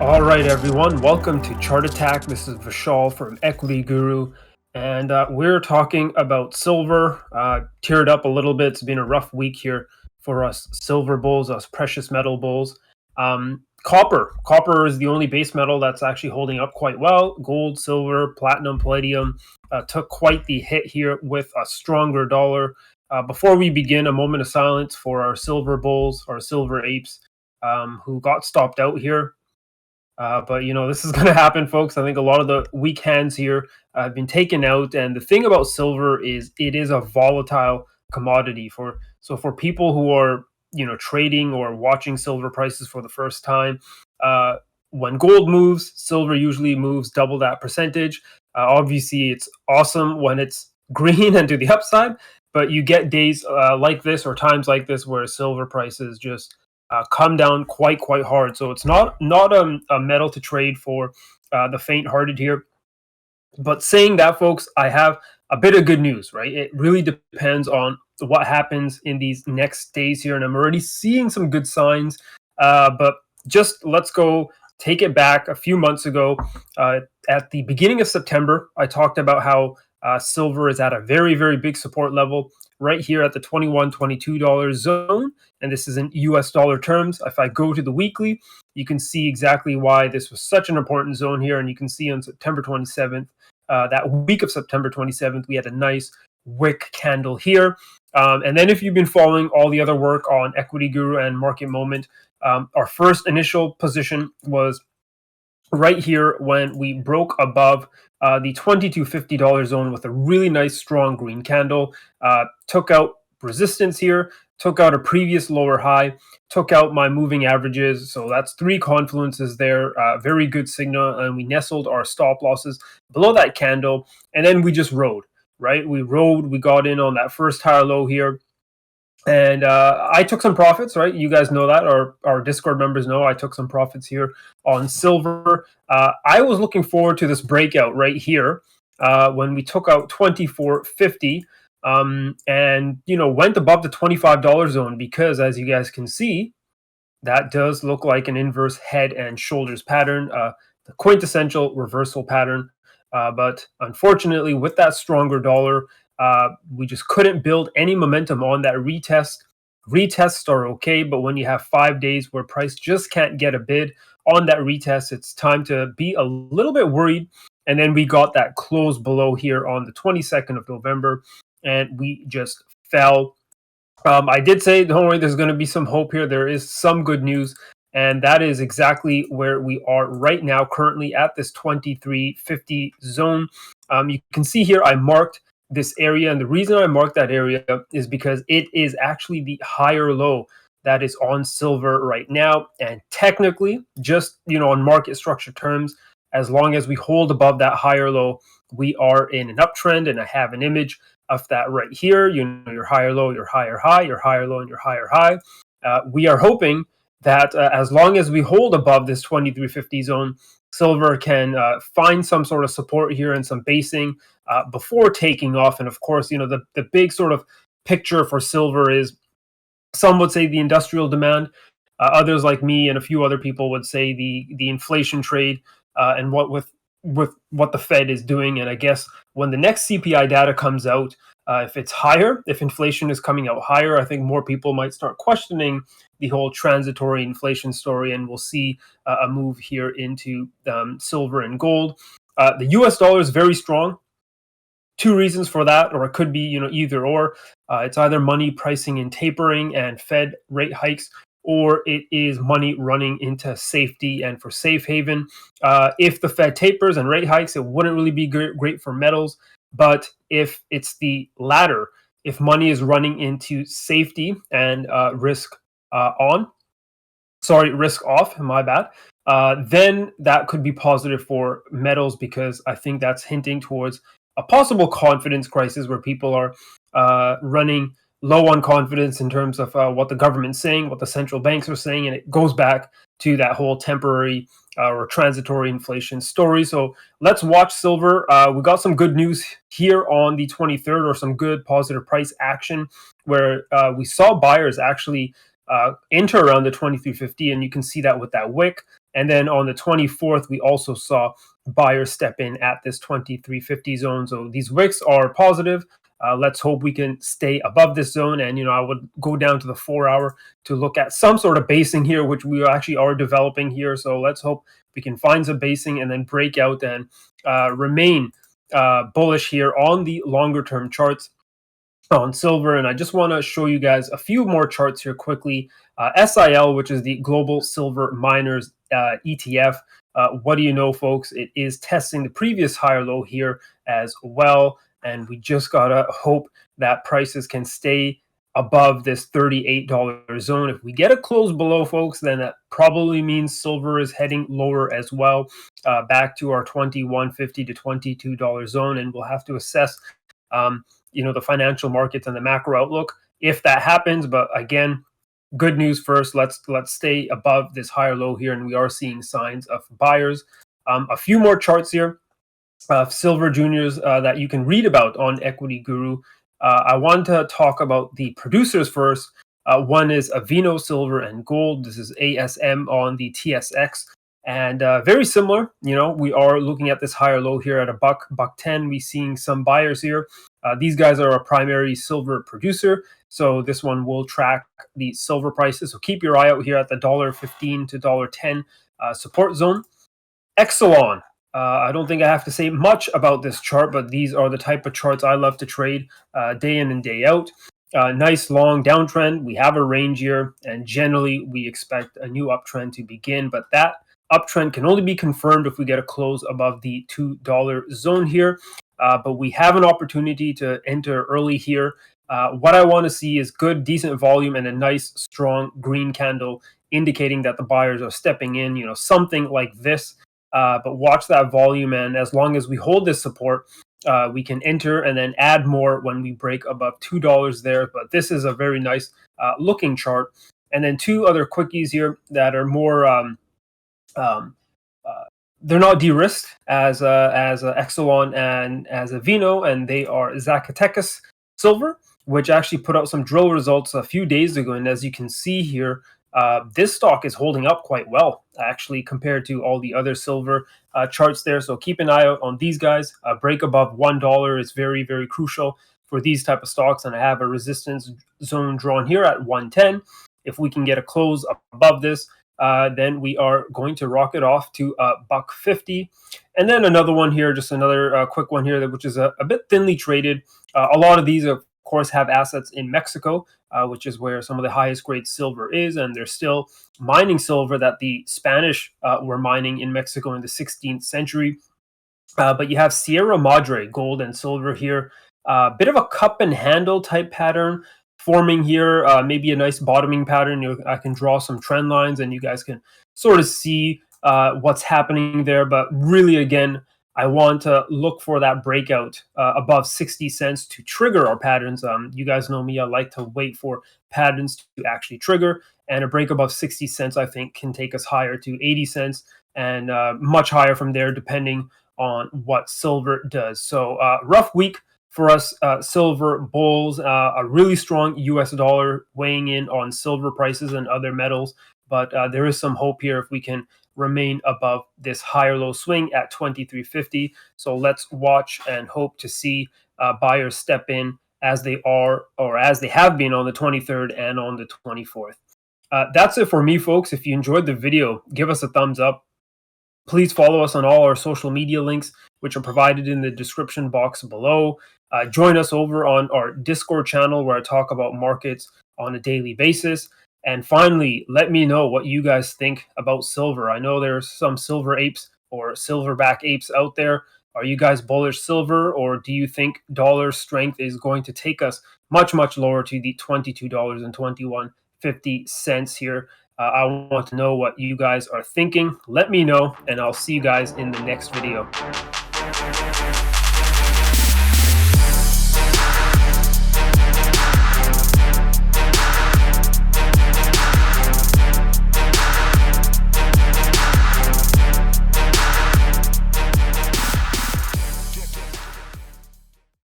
All right, everyone. Welcome to Chart Attack. This is Vishal from EQUITY.GURU, and we're talking about silver. Teared up a little bit. It's been a rough week here for us silver bulls, us precious metal bulls. Copper is the only base metal that's actually holding up quite well. Gold, silver, platinum, palladium took quite the hit here with a stronger dollar. Before we begin, a moment of silence for our silver bulls, our silver apes, who got stopped out here. But this is going to happen, folks. I think a lot of the weak hands here have been taken out. And the thing about silver is it is a volatile commodity. For people who are trading or watching silver prices for the first time, when gold moves, silver usually moves double that percentage. Obviously, it's awesome when it's green and to the upside, but you get days like this or times like this where silver prices just come down quite hard. So it's not a metal to trade for the faint-hearted here. But saying that, folks, I have a bit of good news, right? It really depends on what happens in these next days here, and I'm already seeing some good signs. But just let's go take it back a few months ago. At the beginning of September, I talked about how silver is at a very big support level right here at the $21, $22 zone. And this is in US dollar terms. If I go to the weekly, you can see exactly why this was such an important zone here. And you can see on September 27th, that week of September 27th, we had a nice wick candle here. And then if you've been following all the other work on EQUITY.GURU and Market Moment, our first initial position was right here when we broke above the $22.50 zone with a really nice strong green candle. Took out resistance here, took out a previous lower high, took out my moving averages. So that's three confluences there. Very good signal, and we nestled our stop losses below that candle, and then we just rode, right? We got in on that first higher low here. And I took some profits, right? You guys know that. Our Discord members know I took some profits here on silver. I was looking forward to this breakout right here when we took out $24.50 and went above the $25 zone, because as you guys can see, that does look like an inverse head and shoulders pattern, the quintessential reversal pattern. But unfortunately, with that stronger dollar, we just couldn't build any momentum on that retest. Retests are okay, but when you have 5 days where price just can't get a bid on that retest, it's time to be a little bit worried. And then we got that close below here on the 22nd of November, and we just fell. I did say, don't worry, there's going to be some hope here. There is some good news, and that is exactly where we are right now, currently at this 23.50 zone. You can see here I marked this area, and the reason I marked that area is because it is actually the higher low that is on silver right now. And technically, just on market structure terms, as long as we hold above that higher low, we are in an uptrend. And I have an image of that right here. Your higher low, your higher high, your higher low, and your higher high. We are hoping that as long as we hold above this 23.50 zone, silver can find some sort of support here and some basing before taking off. And of course, the big sort of picture for silver is, some would say the industrial demand, others like me and a few other people would say the inflation trade, and what what the Fed is doing. And I guess when the next CPI data comes out, if it's higher, if inflation is coming out higher, I think more people might start questioning the whole transitory inflation story, and we'll see a move here into silver and gold. The US dollar is very strong. Two reasons for that, or it could be either or. It's either money pricing in tapering and Fed rate hikes, or it is money running into safety and for safe haven. If the Fed tapers and rate hikes, it wouldn't really be great for metals. But if it's the latter, if money is running into safety and risk off, my bad, then that could be positive for metals, because I think that's hinting towards a possible confidence crisis where people are running low on confidence in terms of what the government's saying, what the central banks are saying, and it goes back to that whole temporary or transitory inflation story. So let's watch silver. We got some good news here on the 23rd, or some good positive price action, where we saw buyers actually enter around the 23.50, and you can see that with that wick. And then on the 24th, we also saw buyers step in at this 2350 zone. So these wicks are positive. Let's hope we can stay above this zone. And, I would go down to the 4-hour to look at some sort of basing here, which we actually are developing here. So let's hope we can find some basing and then break out and remain bullish here on the longer term charts on silver. And I just want to show you guys a few more charts here quickly. SIL, which is the Global Silver Miners ETF. What do you know, folks? It is testing the previous higher low here as well. And we just got to hope that prices can stay above this $38 zone. If we get a close below, folks, then that probably means silver is heading lower as well, back to our $21.50 to $22 zone. And we'll have to assess the financial markets and the macro outlook if that happens. But again, good news first. Let's stay above this higher low here, and we are seeing signs of buyers. A few more charts here of silver juniors that you can read about on Equity Guru. I want to talk about the producers first. One is Aveeno Silver and Gold. This is ASM on the TSX. And very similar, we are looking at this higher low here at a $1.10. We're seeing some buyers here. These guys are a primary silver producer, so this one will track the silver prices. So keep your eye out here at the $1.15 to $1.10 support zone. Exelon. I don't think I have to say much about this chart, but these are the type of charts I love to trade day in and day out. Nice long downtrend. We have a range here, and generally we expect a new uptrend to begin, but that uptrend can only be confirmed if we get a close above the $2 zone here. But we have an opportunity to enter early here. What I want to see is good, decent volume and a nice, strong green candle indicating that the buyers are stepping in, something like this. But watch that volume, and as long as we hold this support, we can enter and then add more when we break above $2 there. But this is a very nice looking chart. And then two other quickies here that are more they're not de-risked as Exelon and as Aveeno, and they are Zacatecas Silver, which actually put out some drill results a few days ago. And as you can see here, this stock is holding up quite well, actually, compared to all the other silver charts there. So keep an eye out on these guys. A break above $1 is very, very crucial for these type of stocks. And I have a resistance zone drawn here at 110. If we can get a close above this, then we are going to rocket off to $1.50. And then another one here, just another quick one here, which is a bit thinly traded. A lot of these, of course, have assets in Mexico, which is where some of the highest grade silver is, and they're still mining silver that the Spanish were mining in Mexico in the 16th century. But you have Sierra Madre gold and silver here, bit of a cup and handle type pattern forming here, maybe a nice bottoming pattern. I can draw some trend lines and you guys can sort of see what's happening there. But really, again, I want to look for that breakout above 60 cents to trigger our patterns. You guys know me, I like to wait for patterns to actually trigger, and a break above 60 cents, I think, can take us higher to 80 cents and much higher from there, depending on what silver does. So rough week for us silver bulls, a really strong US dollar weighing in on silver prices and other metals. But there is some hope here if we can remain above this higher low swing at 2350. So let's watch and hope to see buyers step in as they are, or as they have been, on the 23rd and on the 24th. That's it for me, folks. If you enjoyed the video, give us a thumbs up. Please follow us on all our social media links, which are provided in the description box below. Join us over on our Discord channel, where I talk about markets on a daily basis. And finally, let me know what you guys think about silver. I know there's some silver apes or silverback apes out there. Are you guys bullish silver, or do you think dollar strength is going to take us much, much lower to the $22.2150 here? I want to know what you guys are thinking. Let me know, and I'll see you guys in the next video.